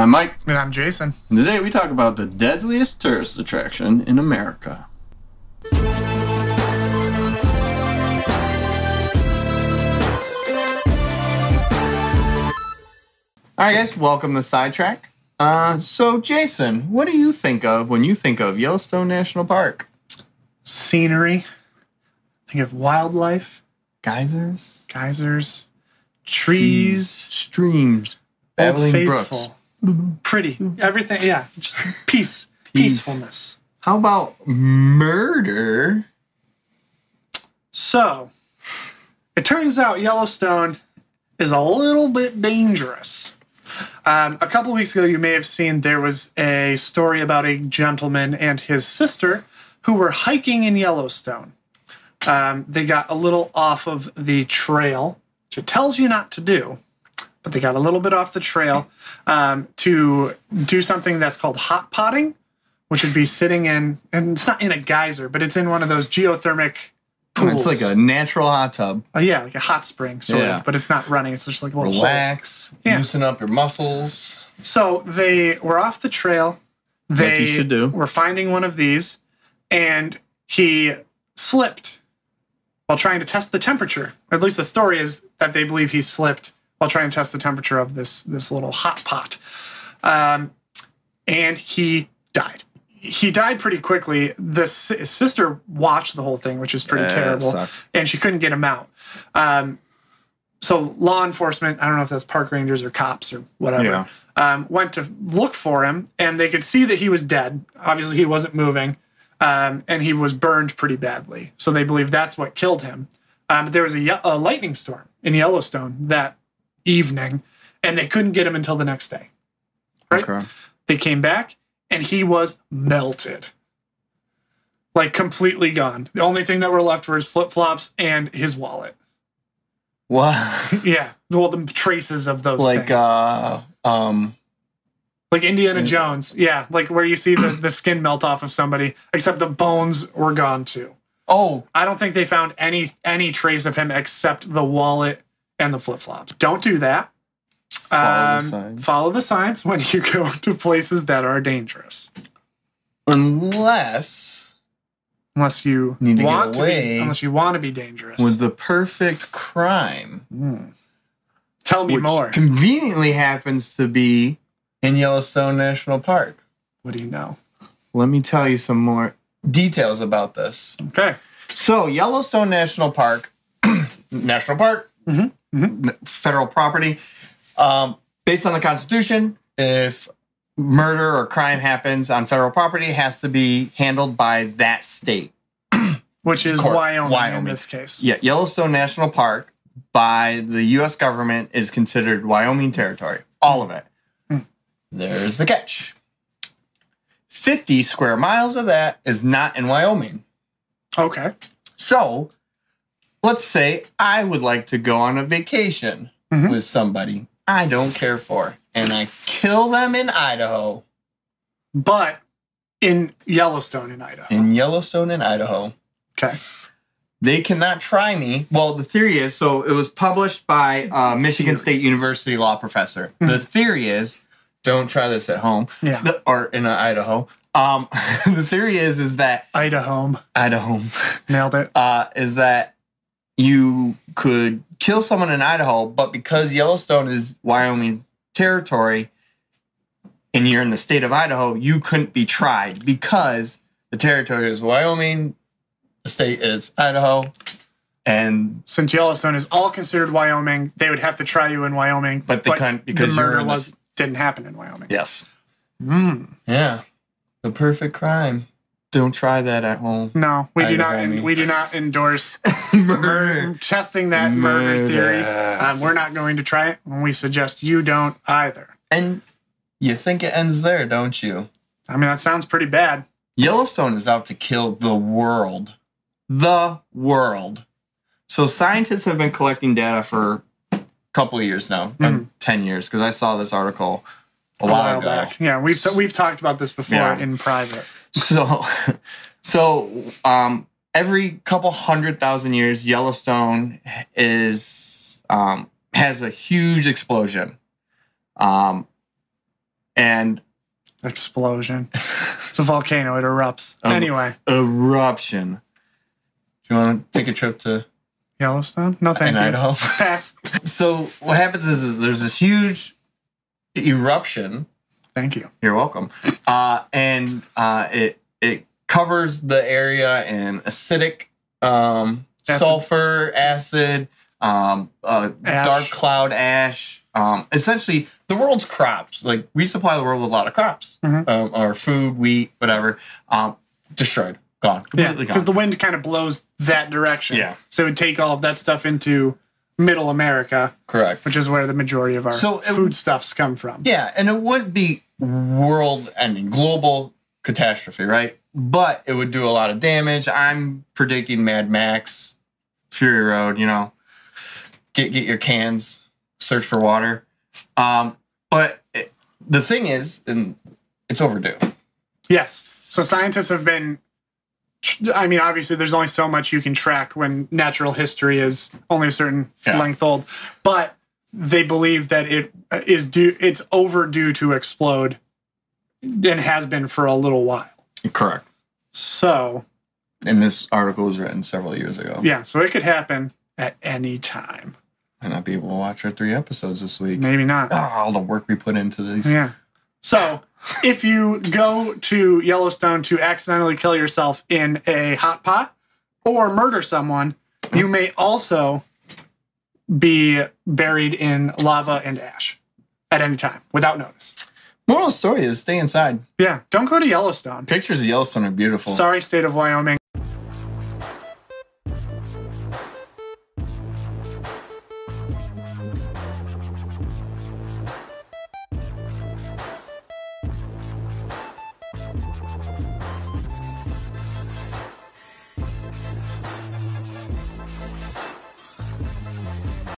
I'm Mike. And I'm Jason. And today we talk about the deadliest tourist attraction in America. Alright guys, welcome to Sidetracked. So Jason, what do you think of when you think of Yellowstone National Park? Scenery. Think of wildlife. Geysers, trees, streams, babbling brooks. Pretty. Everything, yeah. Just peacefulness. How about murder? So, it turns out Yellowstone is a little bit dangerous. A couple weeks ago, you may have seen there was a story about a gentleman and his sister who were hiking in Yellowstone. They got a little off of the trail, which it tells you not to do, but they got a little bit off the trail to do something that's called hot potting, which would be sitting in, and it's not in a geyser, but it's in one of those geothermic pools. It's like a natural hot tub. Oh, yeah, like a hot spring, sort of, but it's not running. It's just like a little relax, loosen up your muscles. So they were off the trail. Like you should do. Were finding one of these, and he slipped while trying to test the temperature. Or at least the story is that they believe he slipped while trying to test the temperature of this little hot pot. And he died. He died pretty quickly. His sister watched the whole thing, which is pretty terrible. Sucks. And she couldn't get him out. So law enforcement, I don't know if that's park rangers or cops or whatever, went to look for him, and they could see that he was dead. Obviously, he wasn't moving, and he was burned pretty badly. So they believe that's what killed him. But there was a lightning storm in Yellowstone that evening, and they couldn't get him until the next day. Right? Okay. They came back, and he was melted. Like, completely gone. The only thing that were left were his flip-flops and his wallet. What? Yeah. Well, the traces of those things. Like Indiana Jones. Yeah, like where you see the skin melt off of somebody, except the bones were gone too. Oh. I don't think they found any trace of him except the wallet and the flip-flops. Don't do that. Follow the signs when you go to places that are dangerous. Unless you need to want get away unless you want to be dangerous. With the perfect crime. Tell me more. Conveniently happens to be in Yellowstone National Park. What do you know? Let me tell you some more details about this. Okay. So, Yellowstone National Park, federal property. Based on the Constitution, if murder or crime happens on federal property, it has to be handled by that state. Which is Wyoming in this case. Yeah, Yellowstone National Park by the U.S. government is considered Wyoming territory. All of it. There's the catch. 50 square miles of that is not in Wyoming. Okay. So, let's say I would like to go on a vacation with somebody I don't care for, and I kill them in Idaho. But in Yellowstone in Idaho. Okay. They cannot try me. Well, the theory is, so it was published by a Michigan State University law professor. The theory is, don't try this at home. Yeah. Or in Idaho. The theory is that... Idaho. Nailed it. Is that you could kill someone in Idaho, but because Yellowstone is Wyoming territory and you're in the state of Idaho, you couldn't be tried because the territory is Wyoming, the state is Idaho, and since Yellowstone is all considered Wyoming, they would have to try you in Wyoming. But they couldn't because the murder didn't happen in Wyoming. Yes. Yeah. The perfect crime. Don't try that at home. No, we do not endorse testing that murder theory. We're not going to try it, and we suggest you don't either. And you think it ends there, don't you? I mean, that sounds pretty bad. Yellowstone is out to kill the world. The world. So scientists have been collecting data for a couple of years now, 10 years, because I saw this article a while ago. Back. Yeah, we've talked about this before in private. So every couple 100,000 years, Yellowstone has a huge explosion. And And explosion. It's a volcano. It erupts. Anyway. Eruption. Do you want to take a trip to Yellowstone? No, thank you. Idaho? Pass. So what happens is there's this huge eruption. Thank you. You're welcome. And it covers the area in acidic sulfur, acid, dark cloud ash. Essentially, the world's crops. Like, we supply the world with a lot of crops, or food, wheat, whatever. Destroyed, gone, completely gone. Because the wind kind of blows that direction. Yeah. So it would take all of that stuff into Middle America. Correct. Which is where the majority of our foodstuffs come from. Yeah, and it wouldn't be world-ending, global catastrophe, right? But it would do a lot of damage. I'm predicting Mad Max, Fury Road, you know. Get your cans, search for water. But the thing is, and it's overdue. Yes. So scientists have been, I mean, obviously there's only so much you can track when natural history is only a certain length old. But they believe that it's overdue to explode and has been for a little while. Correct. So. And this article was written several years ago. Yeah, so it could happen at any time. Might not be able to watch our 3 episodes this week. Maybe not. Oh, all the work we put into these. Yeah. So, if you go to Yellowstone to accidentally kill yourself in a hot pot or murder someone, you may also be buried in lava and ash at any time without notice. Moral of the story is stay inside. Yeah, don't go to Yellowstone. Pictures of Yellowstone are beautiful. Sorry, state of Wyoming.